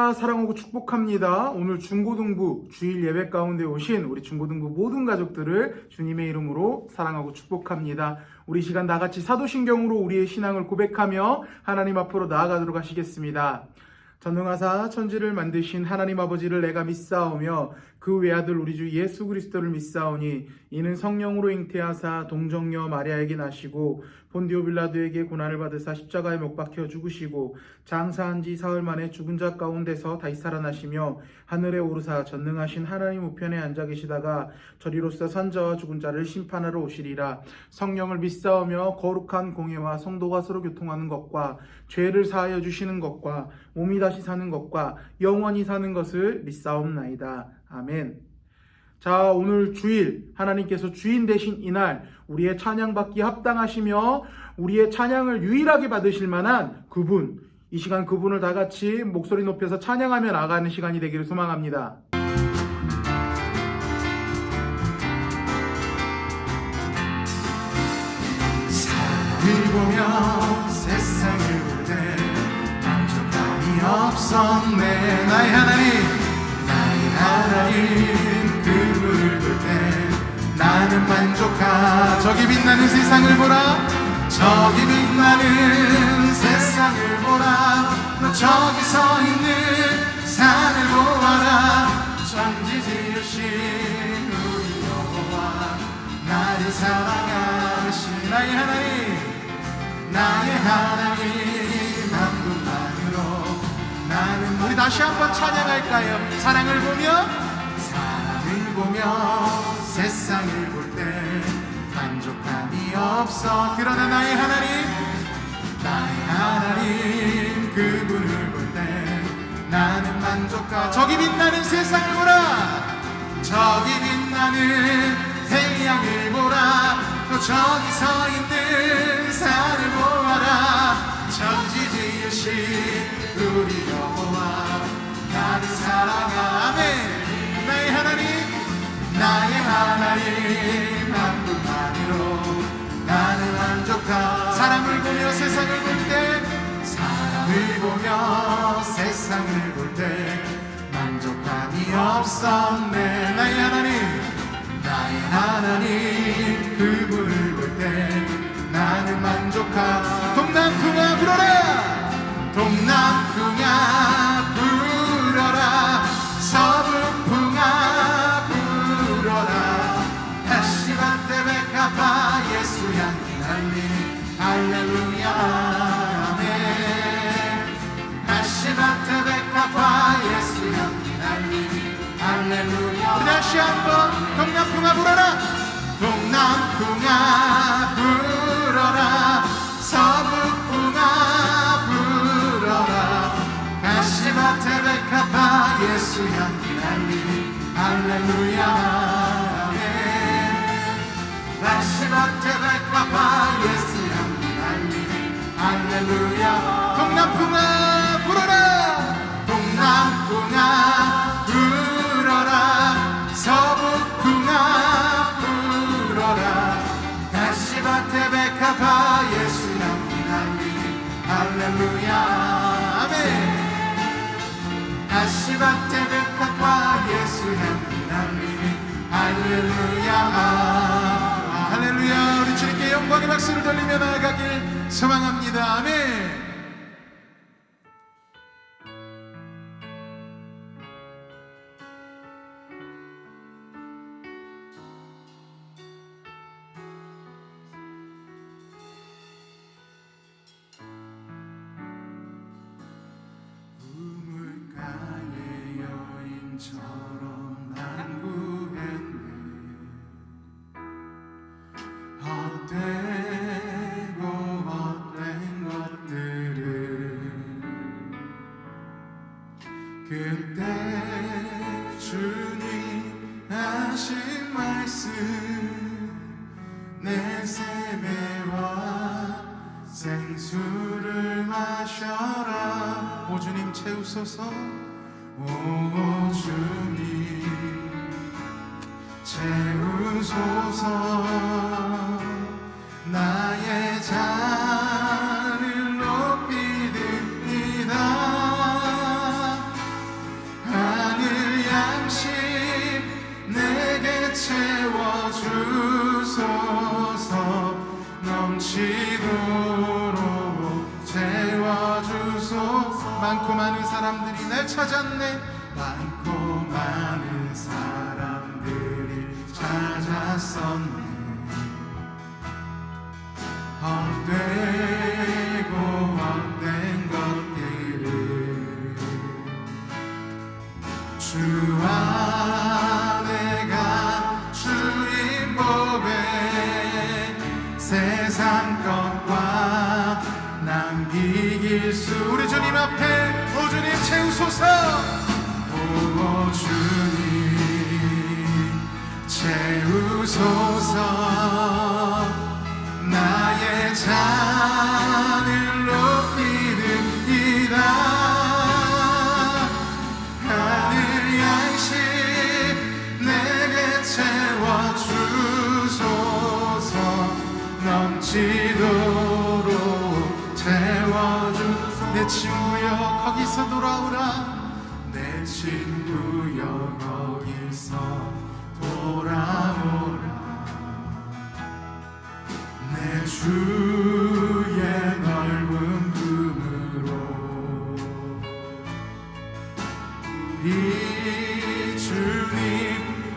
할렐루야, 사랑하고 축복합니다. 오늘 중고등부 주일 예배 가운데 오신 우리 중고등부 모든 가족들을 주님의 이름으로 사랑하고 축복합니다. 우리 시간 다같이 사도신경으로 우리의 신앙을 고백하며 하나님 앞으로 나아가도록 하시겠습니다. 전능하사 천지를 만드신 하나님 아버지를 내가 믿사오며 그 외아들 우리 주 예수 그리스도를 믿사오니 이는 성령으로 잉태하사 동정녀 마리아에게 나시고 본디오 빌라도에게 고난을 받으사 십자가에 못 박혀 죽으시고 장사한 지 사흘 만에 죽은 자 가운데서 다시 살아나시며 하늘에 오르사 전능하신 하나님 우편에 앉아 계시다가 저리로서 산자와 죽은 자를 심판하러 오시리라. 성령을 믿사오며 거룩한 공예와 성도가 서로 교통하는 것과 죄를 사하여 주시는 것과 몸이 다시 사는 것과 영원히 사는 것을 믿사옵나이다. 아멘. 자, 오늘 주일 하나님께서 주인 되신 이날 우리의 찬양받기 합당하시며 우리의 찬양을 유일하게 받으실 만한 그분, 이 시간 그분을 다 같이 목소리 높여서 찬양하며 나가는 시간이 되기를 소망합니다. 사람을 보며 세상을 볼 때 만족감이 없었네. 나의 하나님 그분을 볼 때 나는 만족하. 저기 빛나는 세상을 보라, 저기 빛나는 세상을 보라. 너 저기 서 있는 산을 보아라. 천지 지으신 우리 여호와 나를 사랑하신 나의 하나님 한 분만으로 나는. 우리 다시 한번 찬양할까요? 사랑을 보며 세상을 볼 때 만족함이 없어. 그러나 나의 하나님 그분을 볼 때 나는 만족하. 저기 빛나는 세상을 보라, 저기 빛나는 태양을 보라. 또 저기 서 있는 산을 보아라. 천지 지으신 우리 여호와 나를 사랑하. 아멘. 나의 하나님 한 분만으로 나는 만족하. 사람을 보며 세상을 볼 때 만족함이 없었네. 나의 하나님 그분을 볼 때 나는 만족하. 동남풍아 불어라, 동남풍아 불어라, 서북풍아 불어라. 다시바테 베카파 예수 향기 날리니 할렐루야 아멘. 다시바테 베카파 예수 향기 날리니 할렐루야. 다시 한번 동남풍아 불어라, 동남풍아 불어라, 서북풍아 불어라. 다시바테 베카파 예수 향기 날리니 할렐루야 아멘. 다시바테 베카파 예수 향기 날리니 할렐루야. 동남풍아 불어라, 동남풍아 불어라, 서북풍아 불어라. 다시바테 베카파 예수 향기 날리니 할렐루야 아멘. 다시바테 베카파 예수 향기 날리니 할렐루야. 할렐루야. 우리 주님께 영광의 박수를 돌리며 나아가길 소망합니다. 아멘. 처럼 난 구했네. 헛된 것들을 그때 주님 하신 말씀 내 세배와 생수를 마셔라. 오 주님 채우소서. 오 주님 채우소서. 나의 잔을 높이듭니다. 넘치도록 채워주소서. 많고 많은 사람들이 날 찾았네. 많고 많은 사람들이 찾았었네. 헛되고 헛된 것들을 주 안에 감추인 법에 세상 것과 남기길 수. 우리 주님 앞에 오 주님 채우소서. 오 주님 채우소서. 나의 잔을 높이는이다. 하늘 양식 내게 채워주소서. 넘치도록 채워주소서. 내 친구여 거기서 돌아오라. 내 친구여 거기서 돌아오라. 내 주의 넓은 품으로 우리 주님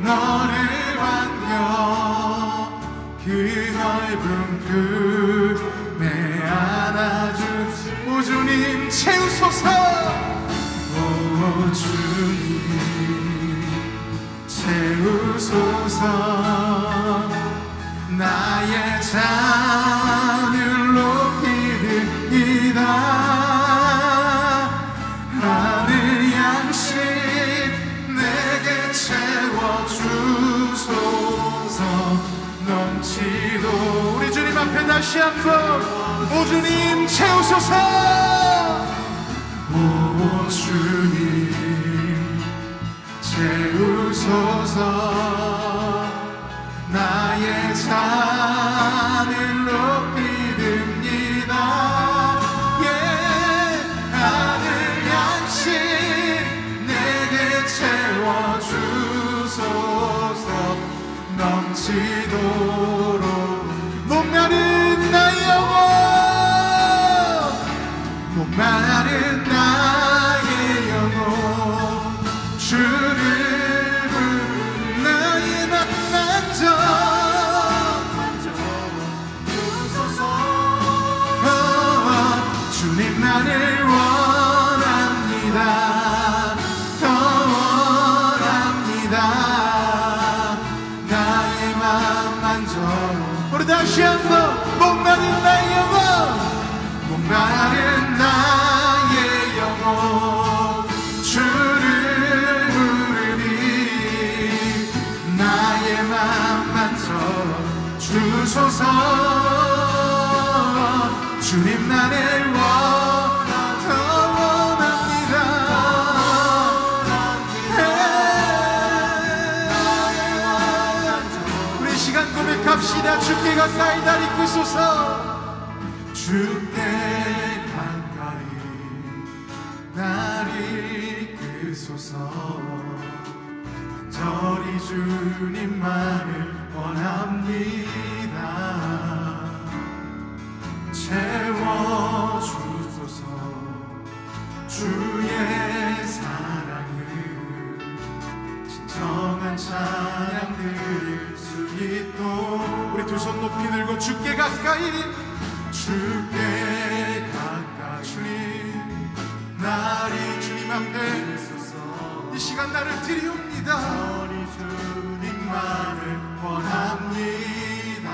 너를 반겨 그 넓은 품에 안아주시. 오 주님 채우소서. 오 주님 채우소서. 나의 잔을 높이는이다. 하늘 양식 내게 채워주소서. 넘치도. 우리 주님 앞에 다시 한번 오 주님 채우소서. 오 주님 채우소서. 나의 잔을 높이듭니다. 예, 하늘 양식 내게 채워주소서. 넘치도록. 목마른 나의 영혼, 목마른 나의 영혼, 주를 부르는 나의 맘 만져 주소서. 주님 나를 원합니다. 더 원합니다. 나의 맘 만져. 우리 다시 한번 목마른 나의 영혼, 목마른 나의 영혼, 주를 부르니 나의 맘 만져 주소서. 주님 나를 더 원합니다. 우리 시간 고백합시다. 주께 가까이 날 이끄소서. 주께 가까이 날 이끄소서. 간절히 주님만을 원합니다. 채워주소서. 주의 사랑을 진정한 찬양 드릴 수 있도록. 우리 두 손 높이 들고 주께 가까이, 주께 가까이. 주님 나를 주님 앞에 이 시간 나를 드리옵니다. 주님만을 원합니다.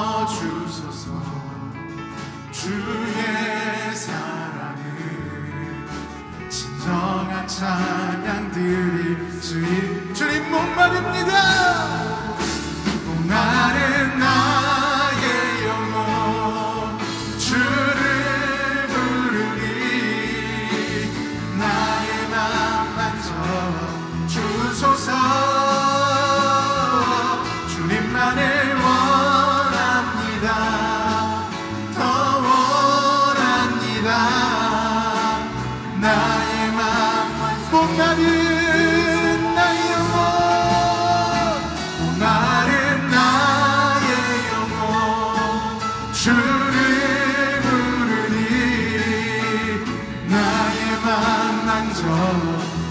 채워주소서. 주의 사랑을 진정한 찬양 드릴 수 있는. 주님 목마릅니다. 목마른 나의 영혼, 주를 부르니 나의 맘 만져 주소서. 주님만을 원합니다. 더 원합니다. 나의 맘 목마른 나의 영혼, 목마른 나의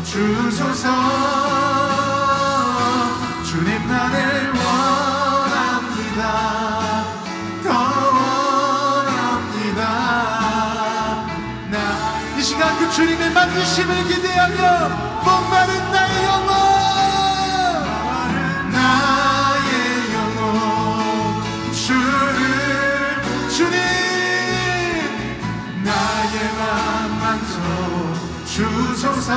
주소서. 주님만을 원합니다. 더 원합니다. 이 시간 그 주님의 만드심을 기대하며 목마른 나의 영혼, 나의 영혼 주님 나의 맘 만져 주소서.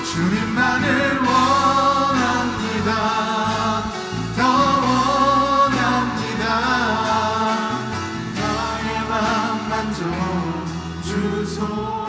주님만을 원합니다. 더 원합니다. 나의 맘 만져 주소서.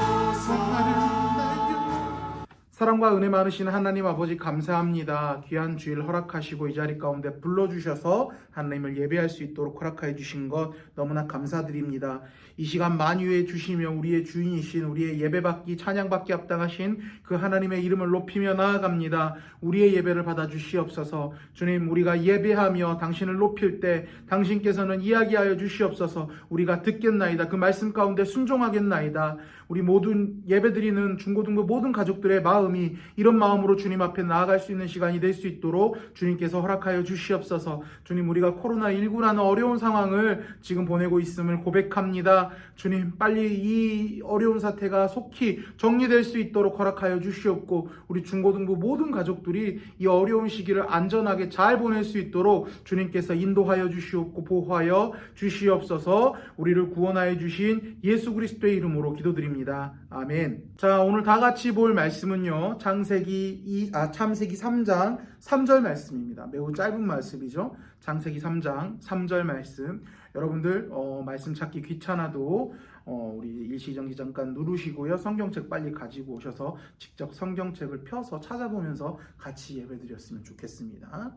사랑과 은혜 많으신 하나님 아버지 감사합니다. 귀한 주일 허락하시고 이 자리 가운데 불러주셔서 하나님을 예배할 수 있도록 허락하여 주신 것 너무나 감사드립니다. 이 시간 만유해 주시며 우리의 주인이신 우리의 예배받기 찬양받기 합당하신 그 하나님의 이름을 높이며 나아갑니다. 우리의 예배를 받아 주시옵소서. 주님, 우리가 예배하며 당신을 높일 때 당신께서는 이야기하여 주시옵소서. 우리가 듣겠나이다. 그 말씀 가운데 순종하겠나이다. 우리 모든 예배드리는 중고등부 모든 가족들의 마음이 이런 마음으로 주님 앞에 나아갈 수 있는 시간이 될 수 있도록 주님께서 허락하여 주시옵소서. 주님, 우리가 코로나19라는 어려운 상황을 지금 보내고 있음을 고백합니다. 주님, 빨리 이 어려운 사태가 속히 정리될 수 있도록 허락하여 주시옵고 우리 중고등부 모든 가족들이 이 어려운 시기를 안전하게 잘 보낼 수 있도록 주님께서 인도하여 주시옵고 보호하여 주시옵소서. 우리를 구원하여 주신 예수 그리스도의 이름으로 기도드립니다. 아멘. 자, 오늘 다 같이 볼 말씀은요, 창세기 3장 3절 말씀입니다. 매우 짧은 말씀이죠. 창세기 3장 3절 말씀. 여러분들 말씀 찾기 귀찮아도 우리 일시정지 잠깐 누르시고요, 성경책 빨리 가지고 오셔서 직접 성경책을 펴서 찾아보면서 같이 예배드렸으면 좋겠습니다.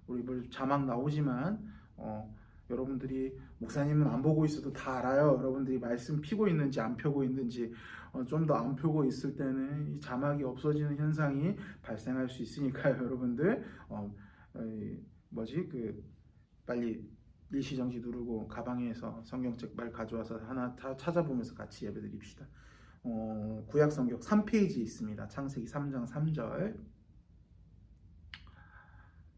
우리 자막 나오지만 여러분들이 목사님은 안 보고 있어도 다 알아요. 여러분들이 말씀 피고 있는지 안 펴고 있는지. 좀 더 안 펴고 있을 때는 이 자막이 없어지는 현상이 발생할 수 있으니까요. 여러분들 빨리 일시정지 누르고 가방에서 성경책 빨리 가져와서 하나 다 찾아보면서 같이 예배드립시다. 구약성경 3페이지 있습니다. 창세기 3장 3절.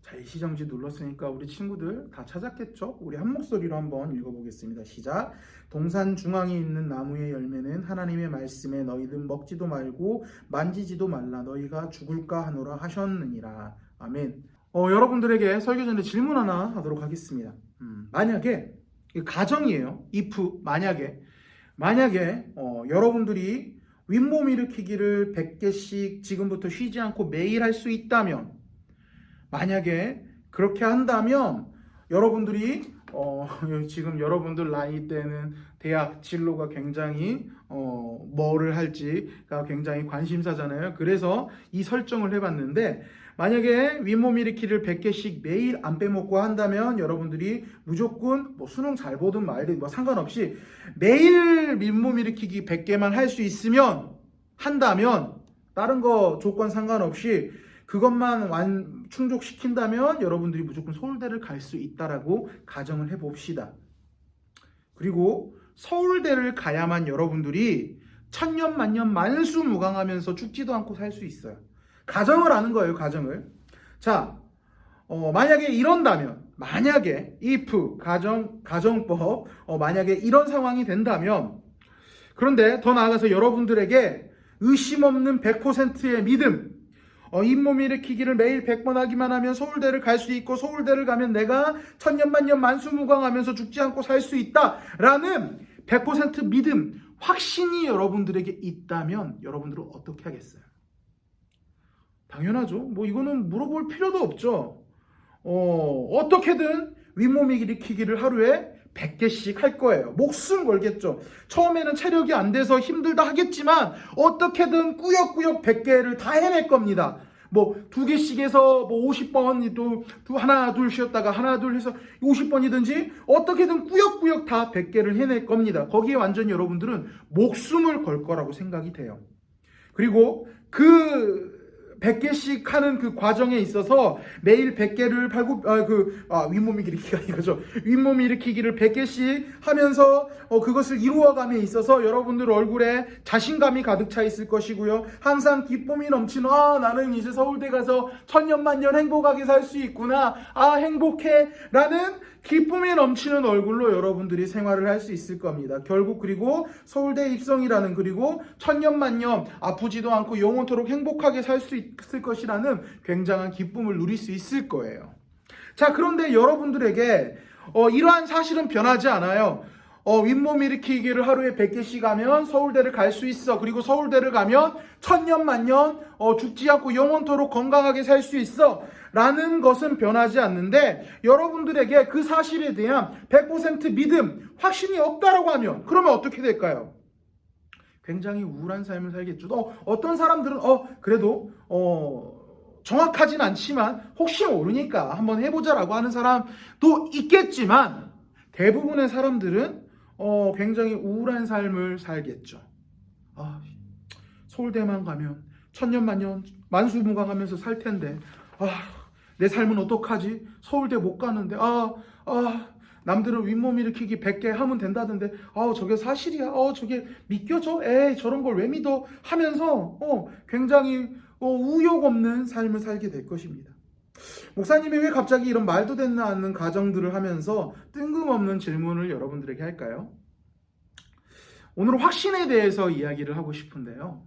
자, 일시정지 눌렀으니까 우리 친구들 다 찾았겠죠? 우리 한 목소리로 한번 읽어보겠습니다. 시작. 동산 중앙에 있는 나무의 열매는 하나님의 말씀에 너희들 먹지도 말고 만지지도 말라 너희가 죽을까 하노라 하셨느니라. 아멘. 여러분들에게 설교 전에 질문 하나 하도록 하겠습니다. 만약에 가정이에요. if 만약에 여러분들이 윗몸 일으키기를 100개씩 지금부터 쉬지 않고 매일 할 수 있다면, 만약에 그렇게 한다면 여러분들이 지금 여러분들 나이 때는 대학 진로가 굉장히 뭐를 할지가 굉장히 관심사잖아요. 그래서 이 설정을 해봤는데, 만약에 윗몸 일으키를 100개씩 매일 안 빼먹고 한다면 여러분들이 무조건 수능 잘 보든 말든 상관없이 매일 윗몸 일으키기 100개만 할 수 있으면 한다면, 다른 거 조건 상관없이 그것만 충족시킨다면 여러분들이 무조건 서울대를 갈 수 있다라고 가정을 해봅시다. 그리고 서울대를 가야만 여러분들이 천년 만년 만수무강하면서 죽지도 않고 살 수 있어요. 가정을 하는 거예요, 가정을. 자, 만약에 이런다면, 만약에 if 가정법 만약에 이런 상황이 된다면, 그런데 더 나아가서 여러분들에게 의심 없는 100%의 믿음, 잇몸 일으키기를 매일 100번 하기만 하면 서울대를 갈 수 있고, 서울대를 가면 내가 천년만년 만수무강하면서 죽지 않고 살 수 있다라는 100% 믿음, 확신이 여러분들에게 있다면 여러분들은 어떻게 하겠어요? 당연하죠. 이거는 물어볼 필요도 없죠. 어떻게든 윗몸 일으키기를 하루에 100개씩 할 거예요. 목숨 걸겠죠. 처음에는 체력이 안 돼서 힘들다 하겠지만 어떻게든 꾸역꾸역 100개를 다 해낼 겁니다. 2개씩 해서 50번 또 하나 둘 쉬었다가 하나 둘 해서 50번이든지 어떻게든 꾸역꾸역 다 100개를 해낼 겁니다. 거기에 완전히 여러분들은 목숨을 걸 거라고 생각이 돼요. 그리고 그 100개씩 하는 그 과정에 있어서 매일 100개를 윗몸 일으키기가 이거죠. 윗몸 일으키기를 100개씩 하면서 그것을 이루어감에 있어서 여러분들 얼굴에 자신감이 가득 차 있을 것이고요. 항상 기쁨이 넘치는 나는 이제 서울대 가서 천년만년 행복하게 살 수 있구나. 행복해 라는 기쁨이 넘치는 얼굴로 여러분들이 생활을 할 수 있을 겁니다. 결국 그리고 서울대 입성이라는 그리고 천년만년 아프지도 않고 영원토록 행복하게 살 수 있을 것이라는 굉장한 기쁨을 누릴 수 있을 거예요. 자, 그런데 여러분들에게 이러한 사실은 변하지 않아요. 윗몸 일으키기를 하루에 100개씩 하면 서울대를 갈 수 있어. 그리고 서울대를 가면 천년만년 죽지 않고 영원토록 건강하게 살 수 있어. 라는 것은 변하지 않는데 여러분들에게 그 사실에 대한 100% 믿음, 확신이 없다라고 하면 그러면 어떻게 될까요? 굉장히 우울한 삶을 살겠죠. 어떤 사람들은 그래도 정확하진 않지만 혹시 모르니까 한번 해보자라고 하는 사람도 있겠지만 대부분의 사람들은 굉장히 우울한 삶을 살겠죠. 서울대만 가면 천년만년 만수무강하면서 살 텐데 내 삶은 어떡하지? 서울대 못 가는데 남들은 윗몸 일으키기 100개 하면 된다던데 저게 사실이야? 저게 믿겨져? 에이 저런 걸 왜 믿어? 하면서 굉장히 우욕 없는 삶을 살게 될 것입니다. 목사님이 왜 갑자기 이런 말도 되지 않는 가정들을 하면서 뜬금없는 질문을 여러분들에게 할까요? 오늘 확신에 대해서 이야기를 하고 싶은데요.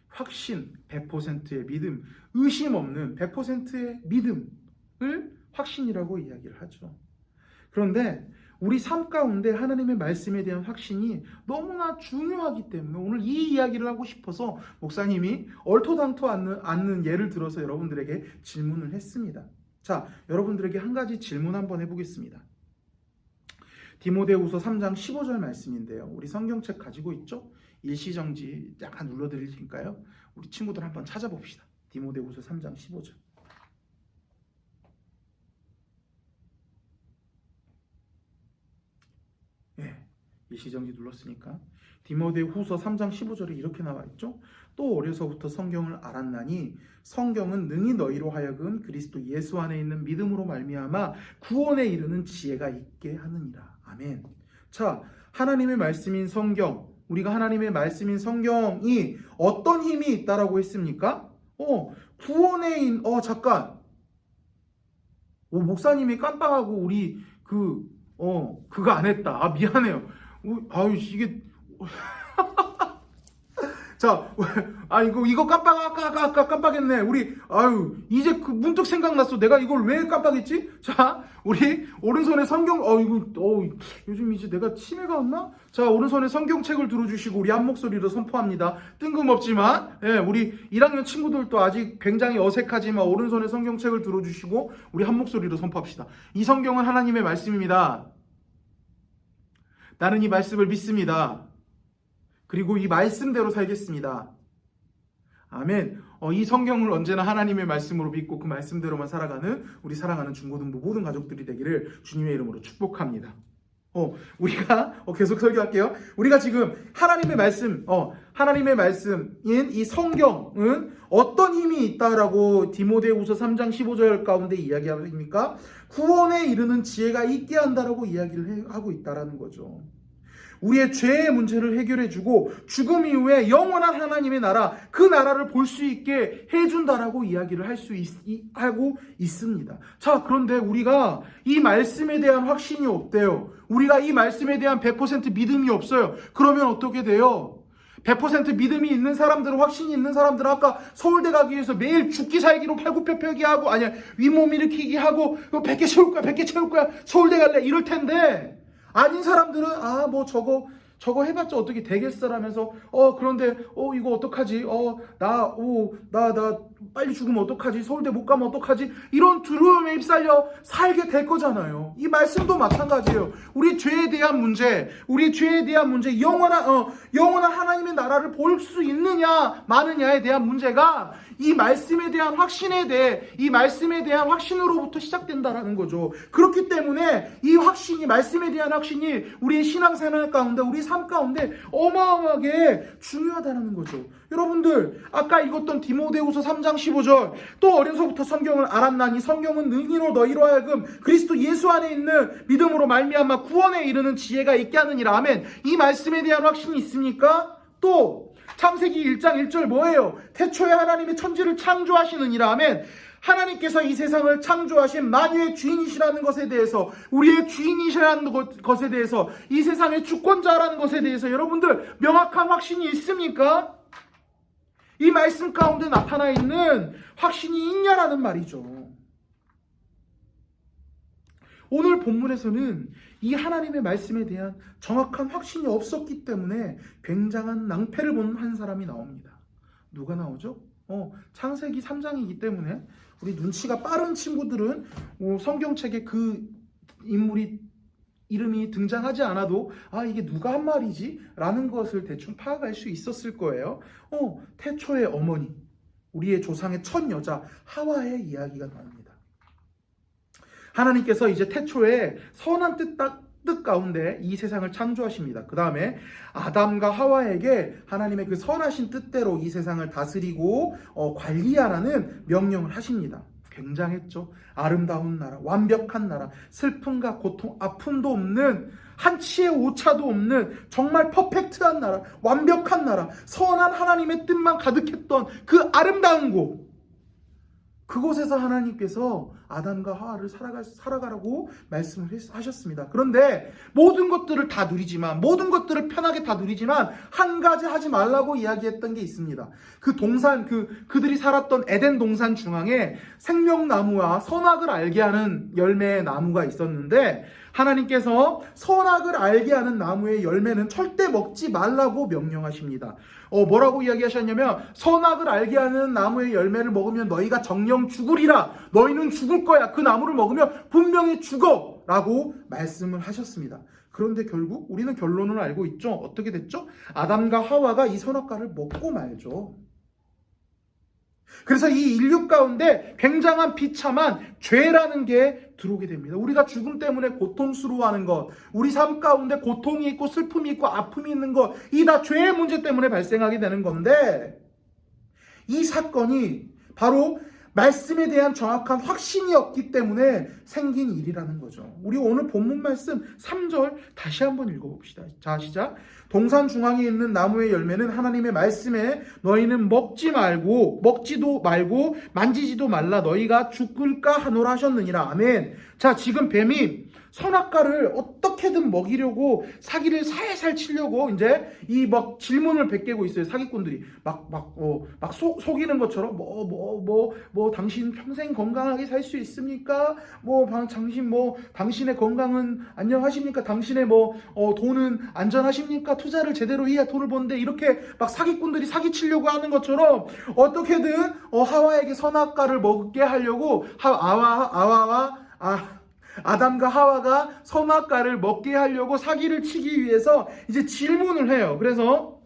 확신, 100%의 믿음, 의심 없는 100%의 믿음을 확신이라고 이야기를 하죠. 그런데 우리 삶 가운데 하나님의 말씀에 대한 확신이 너무나 중요하기 때문에 오늘 이 이야기를 하고 싶어서 목사님이 얼토당토 않는 예를 들어서 여러분들에게 질문을 했습니다. 자, 여러분들에게 한 가지 질문 한번 해보겠습니다. 디모데후서 3장 15절 말씀인데요. 우리 성경책 가지고 있죠? 일시정지 약간 눌러드릴 테니까요. 우리 친구들 한번 찾아봅시다. 디모데후서 3장 15절. 일시정지 눌렀으니까 디모데후서 3장 15절에 이렇게 나와 있죠. 또 어려서부터 성경을 알았나니 성경은 능히 너희로 하여금 그리스도 예수 안에 있는 믿음으로 말미암아 구원에 이르는 지혜가 있게 하느니라. 아멘. 자, 하나님의 말씀인 성경, 우리가 하나님의 말씀인 성경이 어떤 힘이 있다라고 했습니까? 구원에 잠깐. 목사님이 깜빡하고 우리 그거 안 했다. 미안해요. 이게 자, 이거 깜빡했네. 우리 이제 문득 생각났어. 내가 이걸 왜 깜빡했지? 자, 우리 오른손에 성경 요즘 이제 내가 치매가 왔나? 자, 오른손에 성경책을 들어주시고 우리 한 목소리로 선포합니다. 뜬금없지만 우리 1학년 친구들도 아직 굉장히 어색하지만 오른손에 성경책을 들어주시고 우리 한 목소리로 선포합시다. 이 성경은 하나님의 말씀입니다. 나는 이 말씀을 믿습니다. 그리고 이 말씀대로 살겠습니다. 아멘. 이 성경을 언제나 하나님의 말씀으로 믿고 그 말씀대로만 살아가는 우리 사랑하는 중고등부 모든 가족들이 되기를 주님의 이름으로 축복합니다. 우리가 계속 설교할게요. 우리가 지금 하나님의 말씀인 이 성경은 어떤 힘이 있다라고 디모데후서 3장 15절 가운데 이야기합니까? 구원에 이르는 지혜가 있게 한다라고 이야기를 하고 있다라는 거죠. 우리의 죄의 문제를 해결해주고 죽음 이후에 영원한 하나님의 나라, 그 나라를 볼 수 있게 해준다라고 이야기를 하고 있습니다. 자, 그런데 우리가 이 말씀에 대한 확신이 없대요. 우리가 이 말씀에 대한 100% 믿음이 없어요. 그러면 어떻게 돼요? 100% 믿음이 있는 사람들은, 확신이 있는 사람들은 아까 서울대 가기 위해서 매일 죽기 살기로 팔굽혀펴기 하고, 윗몸 일으키기 하고, 100개 채울 거야, 서울대 갈래, 이럴 텐데, 아닌 사람들은 저거 해봤자 어떻게 되겠어라면서 그런데 이거 어떡하지? 나 빨리 죽으면 어떡하지? 서울대 못 가면 어떡하지? 이런 두려움에 휩쓸려 살게 될 거잖아요. 이 말씀도 마찬가지예요. 우리 죄에 대한 문제, 영원한 하나님의 나라를 볼 수 있느냐 마느냐에 대한 문제가 이 말씀에 대한 확신에 대해, 이 말씀에 대한 확신으로부터 시작된다라는 거죠. 그렇기 때문에 이 확신이, 말씀에 대한 확신이 우리의 신앙생활 가운데, 우리 삶 삶 가운데 어마어마하게 중요하다는 거죠. 여러분들, 아까 읽었던 디모데후서 3장 15절, 또 어려서부터 성경을 알았나니 성경은 능히로 너희로 하여금 그리스도 예수 안에 있는 믿음으로 말미암아 구원에 이르는 지혜가 있게 하느니라. 아멘. 이 말씀에 대한 확신이 있습니까? 또 창세기 1장 1절 뭐예요? 태초에 하나님이 천지를 창조하시느니라. 아멘. 하나님께서 이 세상을 창조하신 만유의 주인이시라는 것에 대해서, 우리의 주인이시라는 것에 대해서, 이 세상의 주권자라는 것에 대해서 여러분들 명확한 확신이 있습니까? 이 말씀 가운데 나타나 있는 확신이 있냐라는 말이죠. 오늘 본문에서는 이 하나님의 말씀에 대한 정확한 확신이 없었기 때문에 굉장한 낭패를 본 한 사람이 나옵니다. 누가 나오죠? 창세기 3장이기 때문에 우리 눈치가 빠른 친구들은 성경책에 그 인물이 이름이 등장하지 않아도 이게 누가 한 말이지? 라는 것을 대충 파악할 수 있었을 거예요. 태초의 어머니, 우리의 조상의 첫 여자 하와의 이야기가 나옵니다. 하나님께서 이제 태초에 선한 뜻 가운데 이 세상을 창조하십니다. 그 다음에 아담과 하와에게 하나님의 그 선하신 뜻대로 이 세상을 다스리고 관리하라는 명령을 하십니다. 굉장했죠. 아름다운 나라, 완벽한 나라, 슬픔과 고통, 아픔도 없는, 한치의 오차도 없는 정말 퍼펙트한 나라, 완벽한 나라, 선한 하나님의 뜻만 가득했던 그 아름다운 곳, 그곳에서 하나님께서 아담과 하와를 살아가라고 말씀을 하셨습니다. 그런데 모든 것들을 다 누리지만, 모든 것들을 편하게 다 누리지만 한 가지 하지 말라고 이야기했던 게 있습니다. 그 동산, 그들이 살았던 에덴 동산 중앙에 생명나무와 선악을 알게 하는 열매의 나무가 있었는데, 하나님께서 선악을 알게 하는 나무의 열매는 절대 먹지 말라고 명령하십니다. 뭐라고 이야기하셨냐면, 선악을 알게 하는 나무의 열매를 먹으면 너희가 정령 죽으리라. 너희는 죽을 거야. 그 나무를 먹으면 분명히 죽어. 라고 말씀을 하셨습니다. 그런데 결국 우리는 결론을 알고 있죠. 어떻게 됐죠? 아담과 하와가 이 선악과를 먹고 말죠. 그래서 이 인류 가운데 굉장한 비참한 죄라는 게 들어오게 됩니다. 우리가 죽음 때문에 고통스러워하는 것, 우리 삶 가운데 고통이 있고 슬픔이 있고 아픔이 있는 것, 이 다 죄의 문제 때문에 발생하게 되는 건데, 이 사건이 바로 말씀에 대한 정확한 확신이 없기 때문에 생긴 일이라는 거죠. 우리 오늘 본문 말씀 3절 다시 한번 읽어봅시다. 자, 시작. 동산 중앙에 있는 나무의 열매는 하나님의 말씀에 너희는 먹지도 말고 만지지도 말라 너희가 죽을까 하노라 하셨느니라. 아멘. 자, 지금 뱀이 선악과를 어떻게든 먹이려고 사기를 살살 치려고 이제 이 막 질문을 베끼고 있어요. 사기꾼들이 속이는 것처럼 당신 평생 건강하게 살 수 있습니까? 당신의 건강은 안녕하십니까? 당신의 돈은 안전하십니까? 투자를 제대로 해야 돈을 버는데, 이렇게 막 사기꾼들이 사기치려고 하는 것처럼 어떻게든 하와에게 선악과를 먹게 하려고 아담과 하와가 선악과를 먹게 하려고 사기를 치기 위해서 이제 질문을 해요. 그래서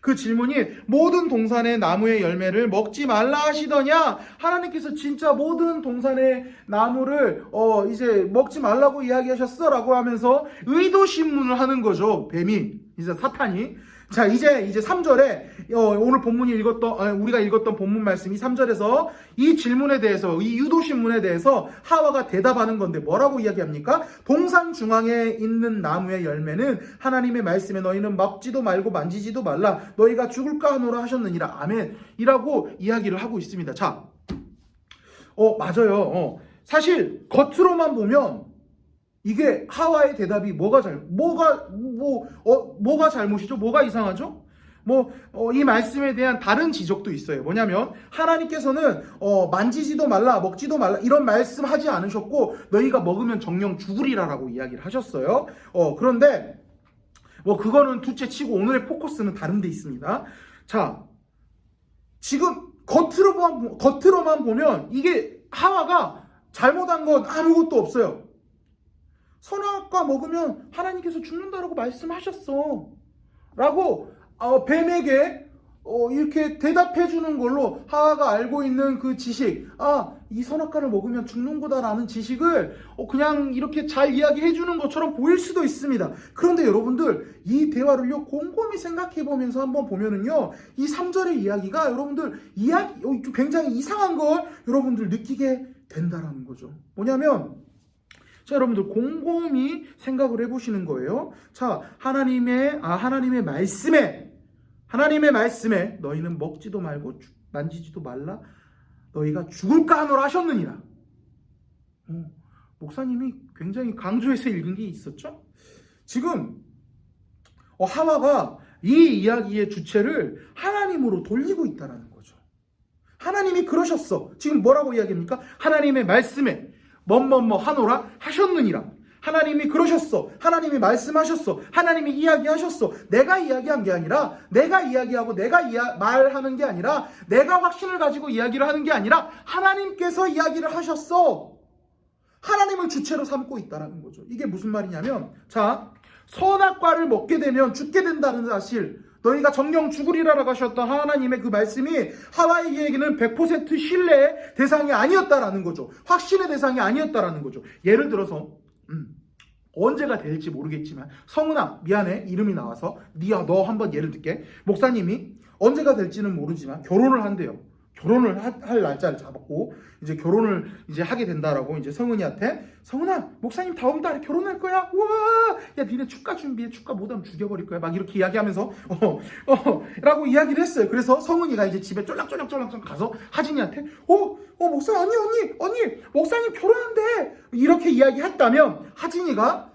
그 질문이, 모든 동산의 나무의 열매를 먹지 말라 하시더냐? 하나님께서 진짜 모든 동산의 나무를 이제 먹지 말라고 이야기하셨어? 라고 하면서 의도신문을 하는 거죠. 뱀이, 이제 사탄이. 자, 이제 3절에 오늘 본문이 우리가 읽었던 본문 말씀이 3절에서 이 질문에 대해서, 이 유도신문에 대해서 하와가 대답하는 건데 뭐라고 이야기합니까? 동산 중앙에 있는 나무의 열매는 하나님의 말씀에 너희는 먹지도 말고 만지지도 말라 너희가 죽을까 하노라 하셨느니라. 아멘. 이라고 이야기를 하고 있습니다. 자, 맞아요. 사실 겉으로만 보면 이게 하와의 대답이 뭐가 잘못이죠? 뭐가 이상하죠? 이 말씀에 대한 다른 지적도 있어요. 뭐냐면, 하나님께서는 만지지도 말라, 먹지도 말라 이런 말씀 하지 않으셨고, 너희가 먹으면 정령 죽으리라라고 이야기를 하셨어요. 그런데 그거는 둘째 치고 오늘의 포커스는 다른 데 있습니다. 자, 지금 겉으로만 보면 이게 하와가 잘못한 건 아무것도 없어요. 선악과 먹으면 하나님께서 죽는다라고 말씀하셨어 라고 뱀에게 이렇게 대답해 주는 걸로 하와가 알고 있는 그 지식, 이 선악과를 먹으면 죽는 거다라는 지식을 그냥 이렇게 잘 이야기해 주는 것처럼 보일 수도 있습니다. 그런데 여러분들, 이 대화를요 곰곰이 생각해 보면서 한번 보면은요, 이 3절의 이야기가 여러분들 굉장히 이상한 걸 여러분들 느끼게 된다라는 거죠. 뭐냐면, 자, 여러분들 곰곰이 생각을 해보시는 거예요. 자, 하나님의 말씀에 너희는 먹지도 말고 만지지도 말라, 너희가 죽을까 하노라 하셨느니라. 목사님이 굉장히 강조해서 읽은 게 있었죠. 지금 하와가 이 이야기의 주체를 하나님으로 돌리고 있다는 거죠. 하나님이 그러셨어. 지금 뭐라고 이야기합니까? 하나님의 말씀에 뭐뭐뭐 하노라 하셨느니라. 하나님이 그러셨어. 하나님이 말씀하셨어. 하나님이 이야기하셨어. 내가 이야기한 게 아니라, 내가 이야기하고 내가 말하는 게 아니라, 내가 확신을 가지고 이야기를 하는 게 아니라 하나님께서 이야기를 하셨어. 하나님을 주체로 삼고 있다는 거죠. 이게 무슨 말이냐면, 자, 선악과를 먹게 되면 죽게 된다는 사실, 너희가 정령 죽으리라라고 하셨던 하나님의 그 말씀이 하와에게는 100% 신뢰의 대상이 아니었다라는 거죠. 확신의 대상이 아니었다라는 거죠. 예를 들어서 언제가 될지 모르겠지만, 성은아 미안해, 이름이 나와서 너 한번 예를 들게. 목사님이 언제가 될지는 모르지만 결혼을 한대요. 결혼을 할 날짜를 잡았고 이제 결혼을 이제 하게 된다라고 이제 성은이한테, 성은아 목사님 다음 달에 결혼할 거야. 우와, 야 니네 축가 준비해. 축가 못하면 죽여버릴 거야. 막 이렇게 이야기하면서 라고 이야기를 했어요. 그래서 성은이가 이제 집에 쫄랑쫄랑 가서 하진이한테 목사 언니 목사님 결혼한대 이렇게 이야기했다면, 하진이가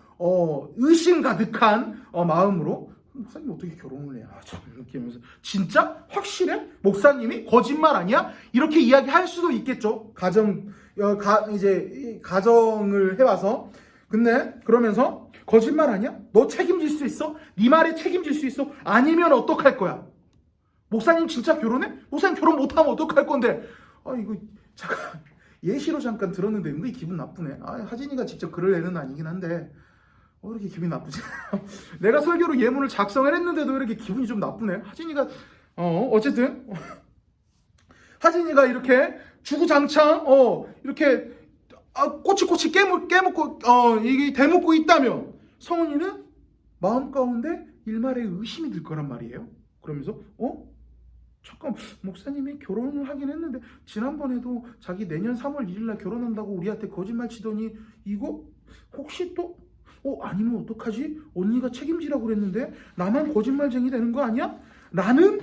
의심 가득한 마음으로, 목사님 어떻게 결혼을 해? 참, 이렇게 하면서, 진짜? 확실해? 목사님이? 거짓말 아니야? 이렇게 이야기할 수도 있겠죠. 가정을 해와서. 근데, 그러면서, 거짓말 아니야? 너 책임질 수 있어? 네 말에 책임질 수 있어? 아니면 어떡할 거야? 목사님 진짜 결혼해? 목사님 결혼 못하면 어떡할 건데? 이거, 잠깐, 예시로 잠깐 들었는데 은근히 기분 나쁘네. 하진이가 직접 글을 내는 아니긴 한데, 이렇게 기분이 나쁘지? 내가 설교로 예문을 작성을 했는데도 이렇게 기분이 좀 나쁘네. 하진이가 어쨌든 하진이가 이렇게 주구장창 이렇게 꼬치꼬치 깨묻고 이게 대묻고 있다면, 성은이는 마음 가운데 일말의 의심이 들 거란 말이에요. 그러면서 잠깐, 목사님이 결혼을 하긴 했는데 지난번에도 자기 내년 3월 1일 날 결혼한다고 우리한테 거짓말 치더니, 이거 혹시 또 아니면 어떡하지? 언니가 책임지라고 그랬는데 나만 거짓말쟁이 되는 거 아니야? 라는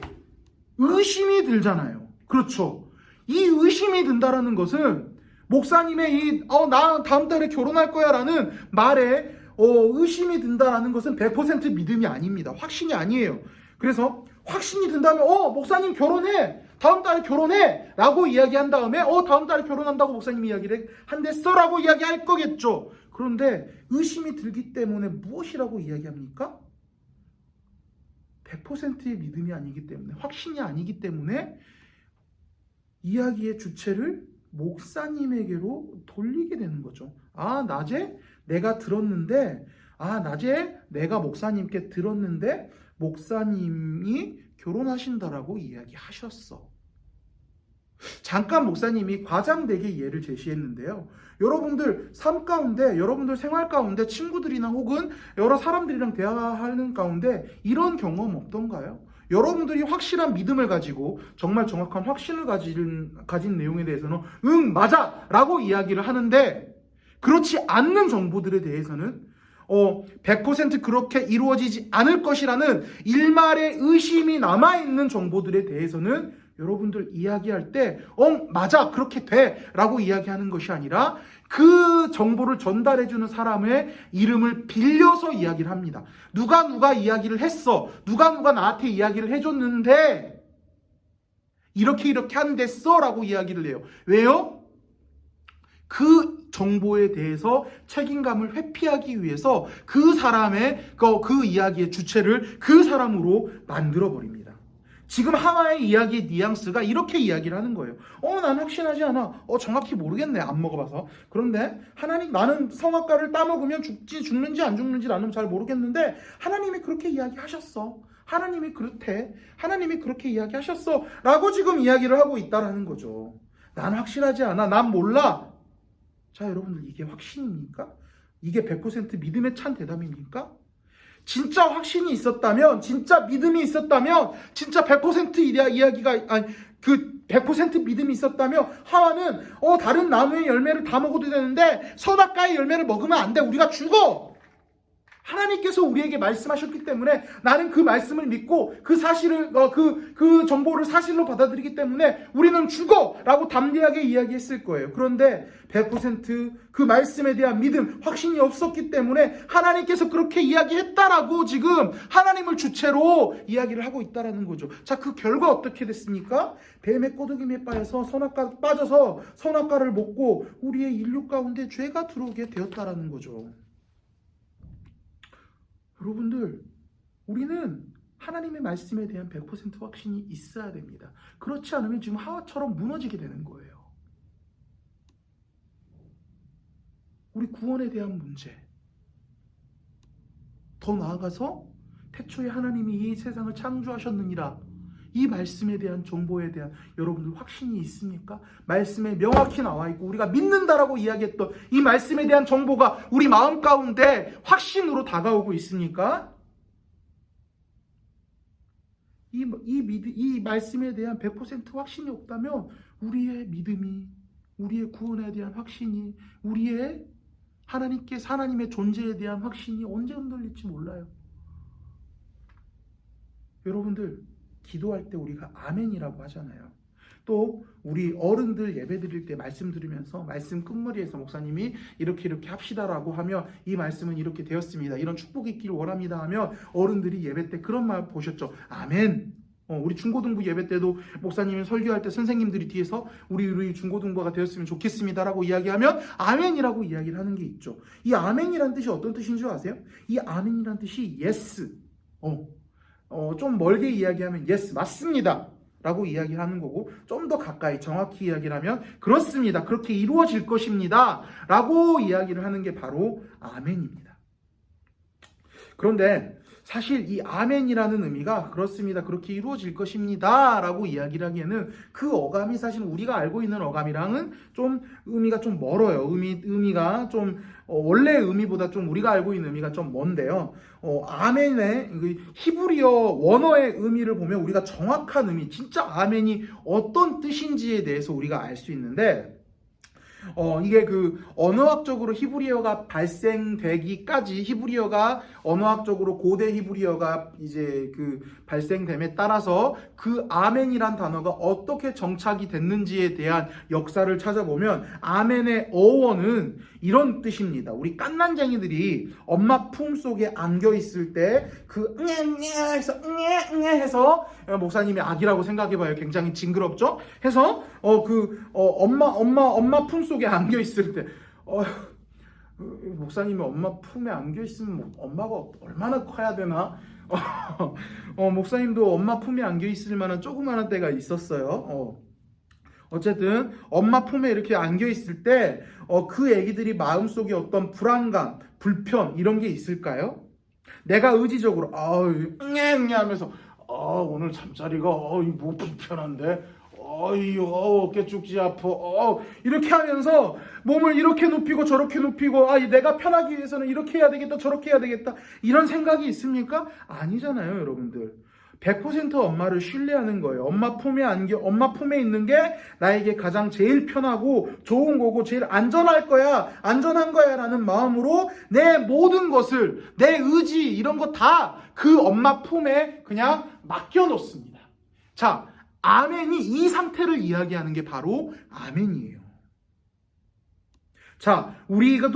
의심이 들잖아요. 그렇죠. 이 의심이 든다라는 것은 목사님의 나 다음 달에 결혼할 거야 라는 말에 의심이 든다라는 것은 100% 믿음이 아닙니다. 확신이 아니에요. 그래서 확신이 든다면 목사님 결혼해, 다음 달에 결혼해 라고 이야기한 다음에 다음 달에 결혼한다고 목사님이 이야기를 한댔어 라고 이야기할 거겠죠. 그런데 의심이 들기 때문에 무엇이라고 이야기합니까? 100%의 믿음이 아니기 때문에, 확신이 아니기 때문에 이야기의 주체를 목사님에게로 돌리게 되는 거죠. 낮에 내가 들었는데, 낮에 내가 목사님께 들었는데 목사님이 결혼하신다라고 이야기하셨어. 잠깐 목사님이 과장되게 예를 제시했는데요. 여러분들 삶 가운데, 여러분들 생활 가운데 친구들이나 혹은 여러 사람들이랑 대화하는 가운데 이런 경험 없던가요? 여러분들이 확실한 믿음을 가지고 정말 정확한 확신을 가진 내용에 대해서는 맞아! 라고 이야기를 하는데, 그렇지 않는 정보들에 대해서는 100% 그렇게 이루어지지 않을 것이라는 일말의 의심이 남아있는 정보들에 대해서는 여러분들 이야기할 때 맞아, 그렇게 돼 라고 이야기하는 것이 아니라 그 정보를 전달해주는 사람의 이름을 빌려서 이야기를 합니다. 누가 이야기를 했어, 누가 나한테 이야기를 해줬는데 이렇게 한댔어 라고 이야기를 해요. 왜요? 그 정보에 대해서 책임감을 회피하기 위해서 그 사람의 그 이야기의 주체를 그 사람으로 만들어버립니다. 지금 하와의 이야기의 뉘앙스가 이렇게 이야기를 하는 거예요. 난 확신하지 않아. 정확히 모르겠네. 안 먹어봐서. 그런데 하나님, 나는 성악과를 따먹으면 죽는지 안 죽는지 나는 잘 모르겠는데 하나님이 그렇게 이야기하셨어. 하나님이 그렇대. 하나님이 그렇게 이야기하셨어. 라고 지금 이야기를 하고 있다라는 거죠. 난 확실하지 않아. 난 몰라. 자, 여러분들 이게 확신입니까? 이게 100% 믿음에 찬 대답입니까? 진짜 확신이 있었다면, 진짜 믿음이 있었다면, 진짜 100% 이야기가, 아니, 그 100% 믿음이 있었다면 하와는 다른 나무의 열매를 다 먹어도 되는데 선악과의 열매를 먹으면 안 돼. 우리가 죽어. 하나님께서 우리에게 말씀하셨기 때문에 나는 그 말씀을 믿고 그 사실을 그 정보를 사실로 받아들이기 때문에 우리는 죽어라고 담대하게 이야기했을 거예요. 그런데 100% 그 말씀에 대한 믿음, 확신이 없었기 때문에 하나님께서 그렇게 이야기했다라고 지금 하나님을 주체로 이야기를 하고 있다라는 거죠. 자, 그 결과 어떻게 됐습니까? 뱀의 꼬드김에 빠져서 선악과를 먹고 우리의 인류 가운데 죄가 들어오게 되었다라는 거죠. 여러분들, 우리는 하나님의 말씀에 대한 100% 확신이 있어야 됩니다. 그렇지 않으면 지금 하와처럼 무너지게 되는 거예요. 우리 구원에 대한 문제, 더 나아가서 태초에 하나님이 이 세상을 창조하셨느니라, 이 말씀에 대한 정보에 대한 여러분들 확신이 있습니까? 말씀에 명확히 나와 있고 우리가 믿는다라고 이야기했던 이 말씀에 대한 정보가 우리 마음 가운데 확신으로 다가오고 있습니까? 이 말씀에 대한 100% 확신이 없다면 우리의 믿음이, 우리의 구원에 대한 확신이, 우리의 하나님의 존재에 대한 확신이 언제 흔들릴지 몰라요. 여러분들, 기도할 때 우리가 아멘이라고 하잖아요. 또 우리 어른들 예배 드릴 때 말씀 들으면서 말씀 끝머리에서 목사님이 이렇게 합시다라고 하면 이 말씀은 이렇게 되었습니다, 이런 축복이 있기를 원합니다 하면 어른들이 예배 때 그런 말 보셨죠? 아멘. 우리 중고등부 예배 때도 목사님이 설교할 때 선생님들이 뒤에서 우리 중고등부가 되었으면 좋겠습니다라고 이야기하면 아멘이라고 이야기를 하는 게 있죠. 이 아멘이란 뜻이 어떤 뜻인 줄 아세요? 이 아멘이란 뜻이 yes. 좀 멀게 이야기하면 yes, 맞습니다 라고 이야기를 하는 거고, 좀 더 가까이 정확히 이야기를 하면 그렇습니다, 그렇게 이루어질 것입니다 라고 이야기를 하는 게 바로 아멘입니다. 그런데 사실 이 아멘이라는 의미가 그렇습니다, 그렇게 이루어질 것입니다 라고 이야기를 하기에는 그 어감이 사실 우리가 알고 있는 어감이랑은 좀 의미가 좀 멀어요. 의미가 좀 원래 의미보다 좀 우리가 알고 있는 의미가 좀 먼데요. 아멘의 히브리어 원어의 의미를 보면 우리가 정확한 의미, 진짜 아멘이 어떤 뜻인지에 대해서 우리가 알 수 있는데, 이게 그 언어학적으로 히브리어가 발생되기까지, 히브리어가 언어학적으로 고대 히브리어가 이제 그 발생됨에 따라서 그 아멘이란 단어가 어떻게 정착이 됐는지에 대한 역사를 찾아보면 아멘의 어원은 이런 뜻입니다. 우리 깐난쟁이들이 엄마 품 속에 안겨 있을 때 그 해서 목사님이 악이라고 생각해봐요. 굉장히 징그럽죠? 해서 엄마 품 속에 안겨 있을 때 목사님이 엄마 품에 안겨 있으면 엄마가 얼마나 커야 되나? 목사님도 엄마 품에 안겨 있을 만한 조그마한 때가 있었어요. 어쨌든 엄마 품에 이렇게 안겨 있을 때 그 애기들이 마음속에 어떤 불안감, 불편 이런 게 있을까요? 내가 의지적으로 하면서 오늘 잠자리가 뭐 불편한데 어깨 쭉지 아파 이렇게 하면서 몸을 이렇게 눕히고 저렇게 눕히고 내가 편하기 위해서는 이렇게 해야 되겠다 저렇게 해야 되겠다 이런 생각이 있습니까? 아니잖아요, 여러분들. 100% 엄마를 신뢰하는 거예요. 엄마 품에 있는 게 나에게 가장 제일 편하고 좋은 거고 제일 안전한 거야 라는 마음으로 내 모든 것을, 내 의지 이런 거 다 그 엄마 품에 그냥 맡겨놓습니다. 자, 아멘이 이 상태를 이야기하는 게 바로 아멘이에요. 자, 우리가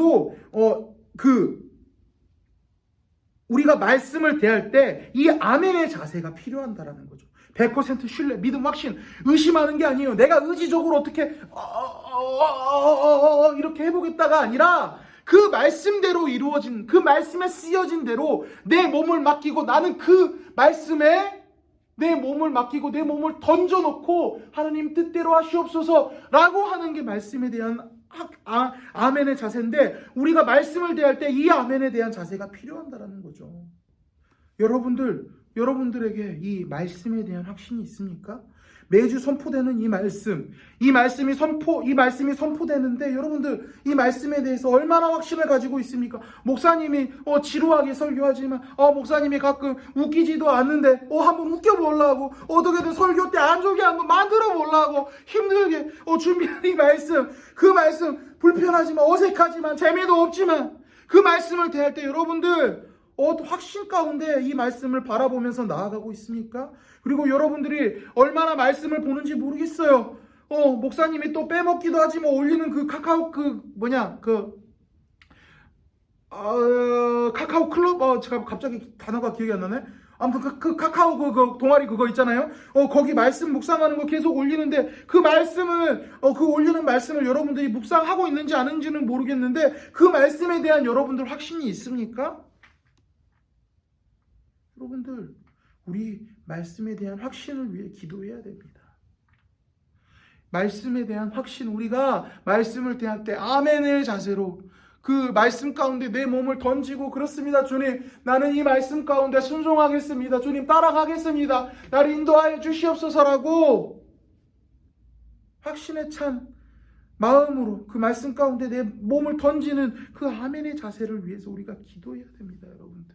말씀을 대할 때 이 아멘의 자세가 필요한다라는 거죠. 100% 신뢰, 믿음, 확신, 의심하는 게 아니에요. 내가 의지적으로 어떻게 이렇게 해보겠다가 아니라 그 말씀대로 이루어진, 그 말씀에 쓰여진 대로 내 몸을 맡기고 나는 그 말씀에 내 몸을 맡기고 내 몸을 던져놓고 하나님 뜻대로 하시옵소서 라고 하는 게 말씀에 대한 아멘의 자세인데, 우리가 말씀을 대할 때 이 아멘에 대한 자세가 필요한다라는 거죠. 여러분들, 여러분들에게 이 말씀에 대한 확신이 있습니까? 매주 선포되는 이 말씀이 선포되는데 여러분들 이 말씀에 대해서 얼마나 확신을 가지고 있습니까? 목사님이 지루하게 설교하지만 목사님이 가끔 웃기지도 않는데 한번 웃겨보려고 어떻게든 설교 때 안 좋게 한번 만들어 보려고 힘들게 준비한 이 말씀, 그 말씀 불편하지만 어색하지만 재미도 없지만 그 말씀을 대할 때 여러분들 확신 가운데 이 말씀을 바라보면서 나아가고 있습니까? 그리고 여러분들이 얼마나 말씀을 보는지 모르겠어요. 목사님이 또 빼먹기도 하지만 올리는 그 카카오 카카오 클럽 제가 갑자기 단어가 기억이 안 나네. 아무튼 그 카카오 그 동아리 그거 있잖아요. 거기 말씀 묵상하는 거 계속 올리는데 그 말씀을 그 올리는 말씀을 여러분들이 묵상하고 있는지 아닌지는 모르겠는데 그 말씀에 대한 여러분들 확신이 있습니까? 여러분들 우리 말씀에 대한 확신을 위해 기도해야 됩니다. 말씀에 대한 확신, 우리가 말씀을 대할 때 아멘의 자세로 그 말씀 가운데 내 몸을 던지고 그렇습니다. 주님, 나는 이 말씀 가운데 순종하겠습니다. 주님, 따라가겠습니다. 나를 인도하여 주시옵소서라고 확신에 찬 마음으로 그 말씀 가운데 내 몸을 던지는 그 아멘의 자세를 위해서 우리가 기도해야 됩니다. 여러분들,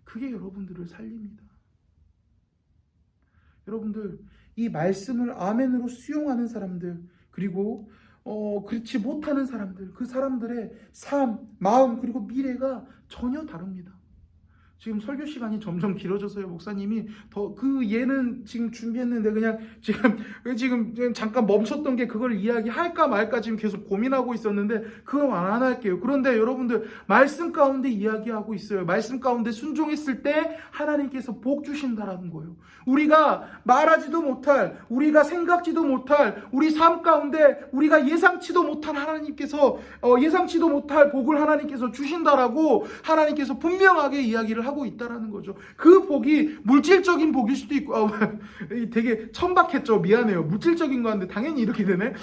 그게 여러분들을 살립니다. 여러분들, 이 말씀을 아멘으로 수용하는 사람들, 그리고 그렇지 못하는 사람들, 그 사람들의 삶, 마음, 그리고 미래가 전혀 다릅니다. 지금 설교 시간이 점점 길어져서요, 목사님이 얘는 지금 준비했는데 그냥 지금 잠깐 멈췄던 게 그걸 이야기할까 말까 지금 계속 고민하고 있었는데 그거 안 할게요. 그런데 여러분들 말씀 가운데 이야기하고 있어요. 말씀 가운데 순종했을 때 하나님께서 복 주신다라는 거예요. 우리가 말하지도 못할, 우리가 생각지도 못할 우리 삶 가운데 우리가 예상치도 못한 하나님께서 예상치도 못할 복을 하나님께서 주신다라고 하나님께서 분명하게 이야기를 하고 있다라는 거죠. 그 복이 물질적인 복일 수도 있고, 되게 천박했죠. 미안해요. 물질적인 거 하는데 당연히 이렇게 되네.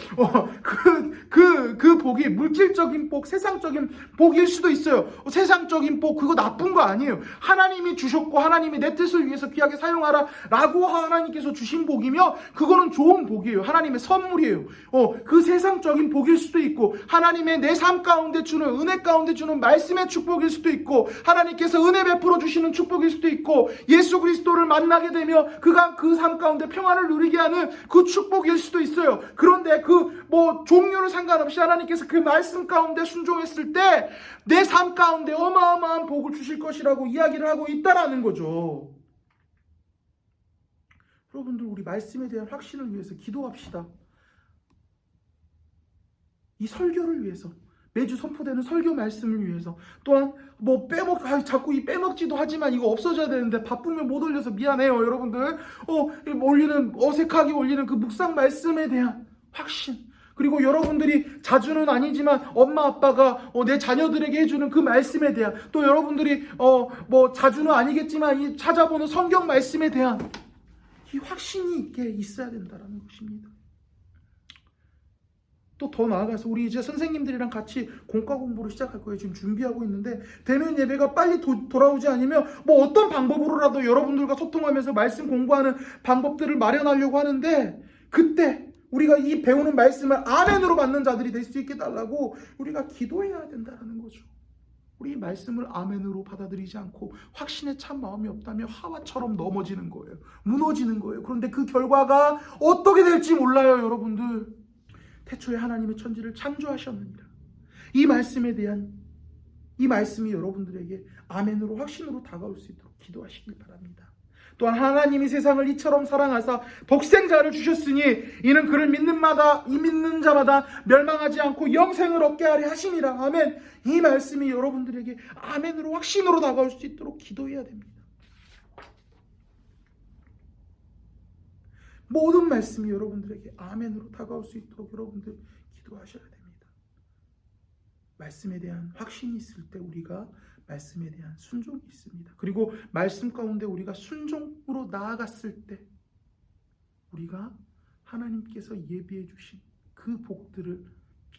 그 복이 물질적인 복, 세상적인 복일 수도 있어요. 세상적인 복, 그거 나쁜 거 아니에요. 하나님이 주셨고, 하나님이 내 뜻을 위해서 귀하게 사용하라 라고 하나님께서 주신 복이며, 그거는 좋은 복이에요. 하나님의 선물이에요. 그 세상적인 복일 수도 있고, 하나님의 내 삶 가운데 주는, 은혜 가운데 주는 말씀의 축복일 수도 있고, 하나님께서 은혜 베풀어 주시는 축복일 수도 있고, 예수 그리스도를 만나게 되며 그가 그 삶 가운데 평안을 누리게 하는 그 축복일 수도 있어요. 그런데 종류를 상관없이 하나님께서 그 말씀 가운데 순종했을 때 내 삶 가운데 어마어마한 복을 주실 것이라고 이야기를 하고 있다라는 거죠. 여러분들, 우리 말씀에 대한 확신을 위해서 기도합시다. 이 설교를 위해서, 매주 선포되는 설교 말씀을 위해서, 또한 자꾸 빼먹지도 하지만 이거 없어져야 되는데 바쁘면 못 올려서 미안해요, 여러분들. 어색하게 올리는 그 묵상 말씀에 대한 확신, 그리고 여러분들이 자주는 아니지만 엄마 아빠가 내 자녀들에게 해주는 그 말씀에 대한, 또 여러분들이 자주는 아니겠지만 찾아보는 성경 말씀에 대한 이 확신이 있게 있어야 된다는 것입니다. 또 더 나아가서 우리 이제 선생님들이랑 같이 공과 공부를 시작할 거예요. 지금 준비하고 있는데 대면 예배가 빨리 돌아오지 않으면 어떤 방법으로라도 여러분들과 소통하면서 말씀 공부하는 방법들을 마련하려고 하는데, 그때 우리가 이 배우는 말씀을 아멘으로 받는 자들이 될 수 있게 달라고 우리가 기도해야 된다는 거죠. 우리 말씀을 아멘으로 받아들이지 않고 확신에 찬 마음이 없다면 하와처럼 넘어지는 거예요. 무너지는 거예요. 그런데 그 결과가 어떻게 될지 몰라요, 여러분들. 태초에 하나님의 천지를 창조하셨느니라. 이 말씀이 여러분들에게 아멘으로 확신으로 다가올 수 있도록 기도하시길 바랍니다. 또한 하나님이 세상을 이처럼 사랑하사 독생자를 주셨으니 이는 그를 믿는 자마다 멸망하지 않고 영생을 얻게 하려 하심이라. 아멘. 이 말씀이 여러분들에게 아멘으로 확신으로 다가올 수 있도록 기도해야 됩니다. 모든 말씀이 여러분들에게 아멘으로 다가올 수 있도록 여러분들 기도하셔야 됩니다. 말씀에 대한 확신이 있을 때 우리가 말씀에 대한 순종이 있습니다. 그리고 말씀 가운데 우리가 순종으로 나아갔을 때 우리가 하나님께서 예비해 주신 그 복들을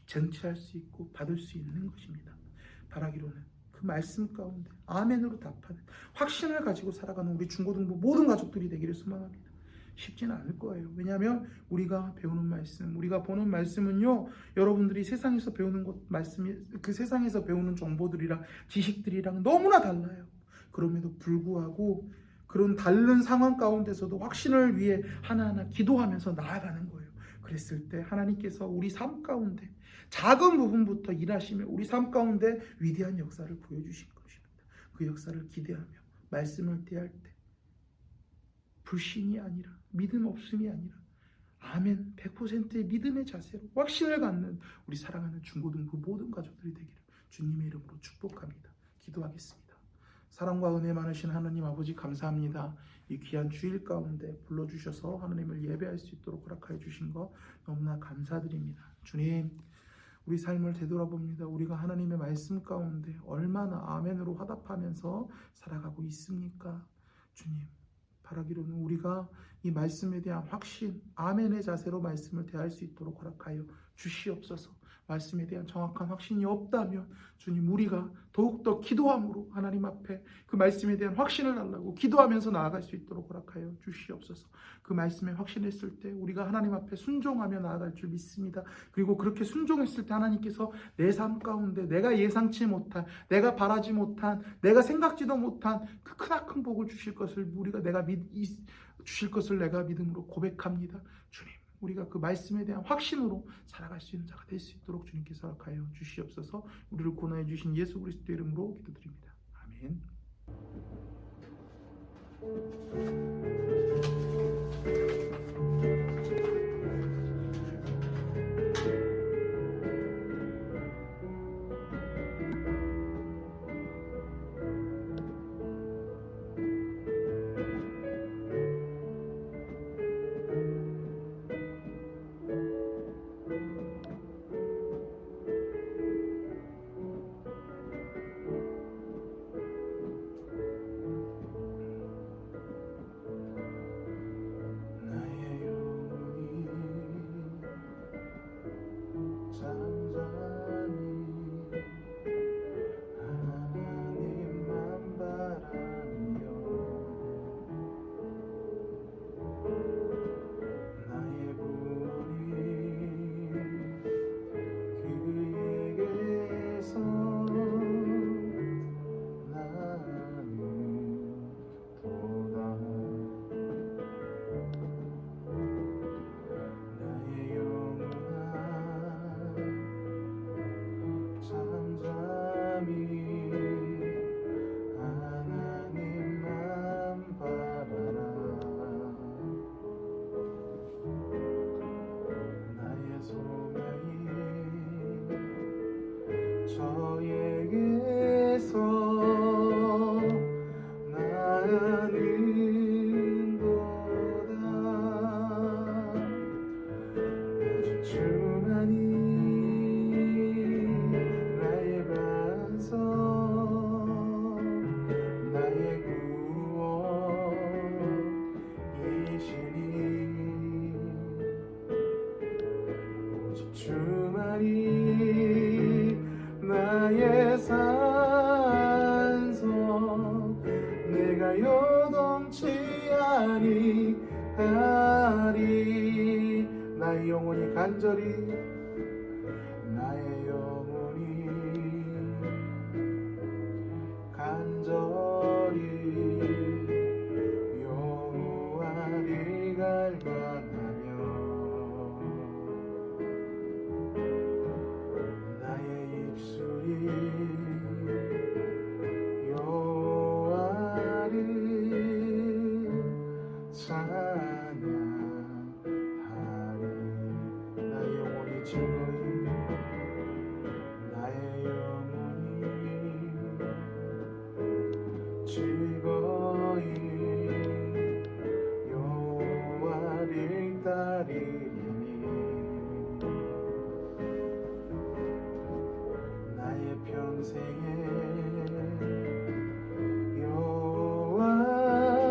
쟁취할 수 있고 받을 수 있는 것입니다. 바라기로는 그 말씀 가운데 아멘으로 답하는 확신을 가지고 살아가는 우리 중고등부 모든 가족들이 되기를 소망합니다. 쉽지는 않을 거예요. 왜냐하면 우리가 배우는 말씀, 우리가 보는 말씀은요, 여러분들이 세상에서 배우는 것 말씀이 그 세상에서 배우는 정보들이랑 지식들이랑 너무나 달라요. 그럼에도 불구하고 그런 다른 상황 가운데서도 확신을 위해 하나하나 기도하면서 나아가는 거예요. 그랬을 때 하나님께서 우리 삶 가운데 작은 부분부터 일하시며 우리 삶 가운데 위대한 역사를 보여주실 것입니다. 그 역사를 기대하며 말씀을 대할 때 불신이 아니라 믿음 없음이 아니라 아멘 100%의 믿음의 자세로 확신을 갖는 우리 사랑하는 중고등부 모든 가족들이 되기를 주님의 이름으로 축복합니다. 기도하겠습니다. 사랑과 은혜 많으신 하나님 아버지 감사합니다. 이 귀한 주일 가운데 불러주셔서 하나님을 예배할 수 있도록 허락하여 주신 것 너무나 감사드립니다. 주님, 우리 삶을 되돌아봅니다. 우리가 하나님의 말씀 가운데 얼마나 아멘으로 화답하면서 살아가고 있습니까? 주님, 바라기로는 우리가 이 말씀에 대한 확신, 아멘의 자세로 말씀을 대할 수 있도록 허락하여 주시옵소서. 말씀에 대한 정확한 확신이 없다면 주님, 우리가 더욱더 기도함으로 하나님 앞에 그 말씀에 대한 확신을 달라고 기도하면서 나아갈 수 있도록 허락하여 주시옵소서. 그 말씀에 확신했을 때 우리가 하나님 앞에 순종하며 나아갈 줄 믿습니다. 그리고 그렇게 순종했을 때 하나님께서 내 삶 가운데 내가 예상치 못한, 내가 바라지 못한, 내가 생각지도 못한 그 크나큰 복을 주실 것을 주실 것을 내가 믿음으로 고백합니다. 주님, 우리가 그 말씀에 대한 확신으로 살아갈 수 있는 자가 될 수 있도록 주님께서 허락하여 주시옵소서. 우리를 구원해 주신 예수 그리스도 이름으로 기도드립니다. 아멘. 저에게서 나는 도다 오직 주만이 나의 반석 나의 구원이시니 오직 주만이 나의 산소 내가 요동치 아니하리 나의 영혼이 간절히 나의 영혼이 간절히 여호와를 갈망하며 나의 입술이 여호와를 찬양하리 나의 영혼이 즐거이 나의 영혼이 즐거이 여호와를 따르리니 나의 평생에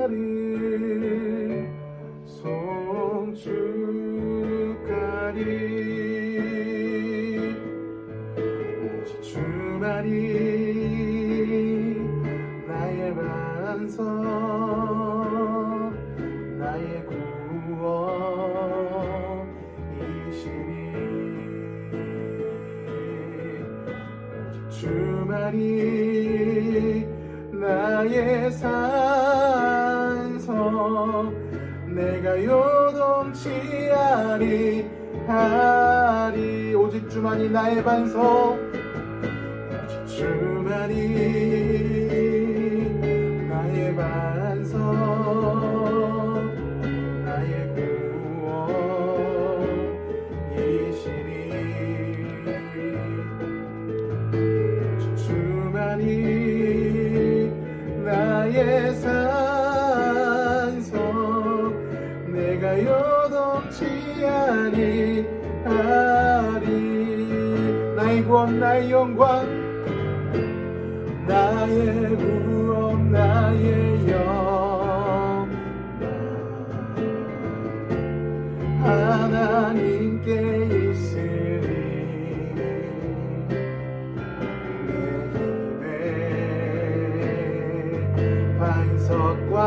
여호와를 송축하리 오직 주만이 주만이 나의 산성 내가 요동치 아니하리 오직 주만이 나의 반석 오직 주만이 나의 반석 나의 구원이시니 오직 주만이 나의 산성 내가 요동치 아니하리 나의 구원 나의 영광 나의 구원 나의 영광 하나님께 있으리 반석과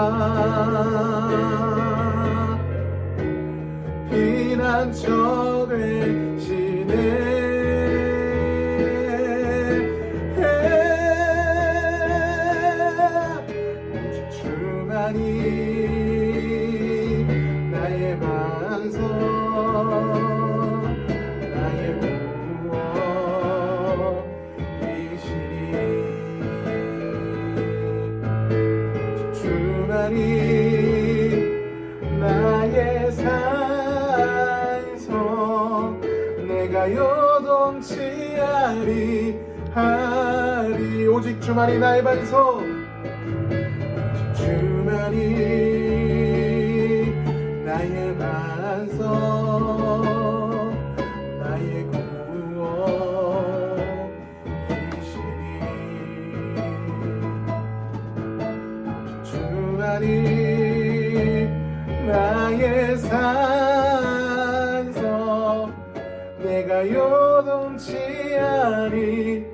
피난처 되시네 오직 주만이 나의 반석 나의 구원이시니 주만이 나의 산성 내가 요동치 아니하리 오직 주만이 나의 반석 오직 주만이 나의 반석 나의 구원이시니 주만이 나의 산성 내가 요동치 아니하리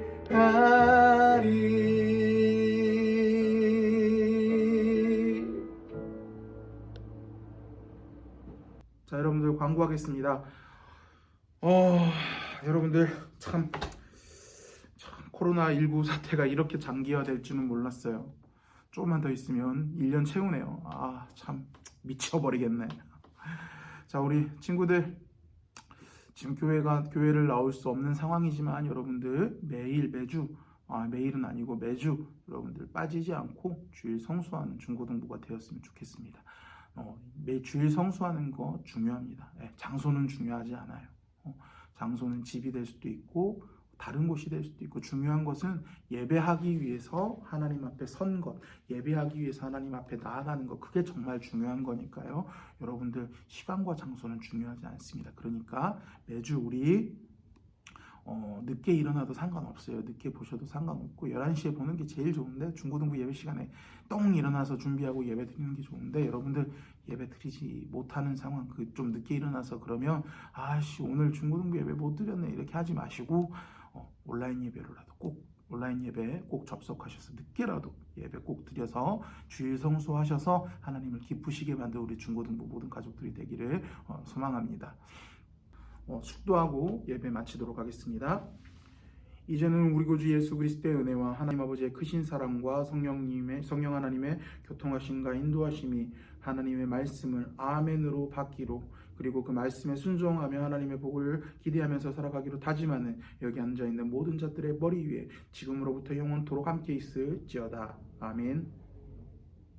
자 여러분들 광고하겠습니다. 여러분들 참 코로나19 사태가 이렇게 장기화될 줄은 몰랐어요. 조금만 더 있으면 1년 채우네요. 참 미쳐버리겠네. 자 우리 친구들 지금 교회를 나올 수 없는 상황이지만 여러분들 매주 매일은 아니고 매주 여러분들 빠지지 않고 주일 성수하는 중고등부가 되었으면 좋겠습니다. 매주일 성수하는 거 중요합니다. 장소는 중요하지 않아요. 장소는 집이 될 수도 있고 다른 곳이 될 수도 있고 중요한 것은 예배하기 위해서 하나님 앞에 선 것, 예배하기 위해서 하나님 앞에 나아가는 것, 그게 정말 중요한 거니까요. 여러분들 시간과 장소는 중요하지 않습니다. 그러니까 매주 우리 늦게 일어나도 상관없어요. 늦게 보셔도 상관없고 11시에 보는 게 제일 좋은데 중고등부 예배 시간에 똥 일어나서 준비하고 예배 드리는 게 좋은데 여러분들 예배 드리지 못하는 상황 좀 늦게 일어나서 그러면 오늘 중고등부 예배 못 드렸네 이렇게 하지 마시고 온라인 예배로라도 온라인 예배 꼭 접속하셔서 늦게라도 예배 꼭 드려서 주일 성수하셔서 하나님을 기쁘시게 만들 우리 중고등부 모든 가족들이 되기를 소망합니다. 축도하고 예배 마치도록 하겠습니다. 이제는 우리 구주 예수 그리스도의 은혜와 하나님 아버지의 크신 사랑과 성령 하나님의 교통하심과 인도하심이 하나님의 말씀을 아멘으로 받기로 그리고 그 말씀에 순종하며 하나님의 복을 기대하면서 살아가기로 다짐하는 여기 앉아있는 모든 자들의 머리 위에 지금으로부터 영원토록 함께 있을지어다. 아멘.